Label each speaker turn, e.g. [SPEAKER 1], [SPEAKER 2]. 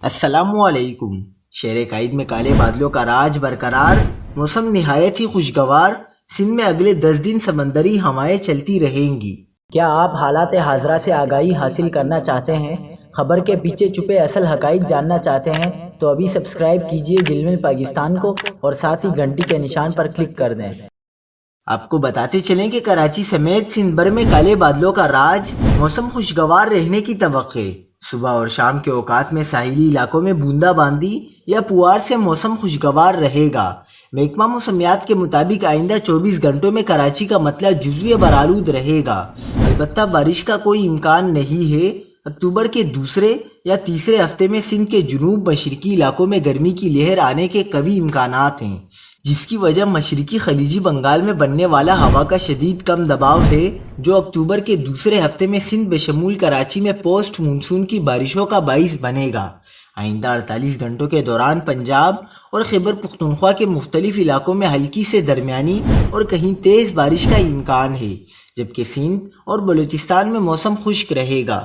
[SPEAKER 1] السلام علیکم۔ شہر قائد میں کالے بادلوں کا راج برقرار، موسم نہایت ہی خوشگوار، سندھ میں اگلے 10 دن سمندری ہوائیں چلتی رہیں گی۔
[SPEAKER 2] کیا آپ حالات حاضرہ سے آگاہی حاصل کرنا چاہتے ہیں؟ خبر کے پیچھے چھپے اصل حقائق جاننا چاہتے ہیں تو ابھی سبسکرائب کیجئے جلمل پاکستان کو اور ساتھ ہی گھنٹی کے نشان پر کلک کر دیں۔
[SPEAKER 1] آپ کو بتاتے چلیں کہ کراچی سمیت سندھ بھر میں کالے بادلوں کا راج، موسم خوشگوار رہنے کی توقع۔ صبح اور شام کے اوقات میں ساحلی علاقوں میں بوندا باندی یا پوار سے موسم خوشگوار رہے گا۔ محکمہ موسمیات کے مطابق آئندہ 24 گھنٹوں میں کراچی کا مطلع جزوی برآلود رہے گا، البتہ بارش کا کوئی امکان نہیں ہے۔ اکتوبر کے دوسرے یا تیسرے ہفتے میں سندھ کے جنوب مشرقی علاقوں میں گرمی کی لہر آنے کے قوی امکانات ہیں، جس کی وجہ مشرقی خلیجی بنگال میں بننے والا ہوا کا شدید کم دباؤ ہے، جو اکتوبر کے دوسرے ہفتے میں سندھ بشمول کراچی میں پوسٹ مونسون کی بارشوں کا باعث بنے گا۔ آئندہ 48 گھنٹوں کے دوران پنجاب اور خیبر پختونخوا کے مختلف علاقوں میں ہلکی سے درمیانی اور کہیں تیز بارش کا امکان ہے، جبکہ سندھ اور بلوچستان میں موسم خشک رہے گا۔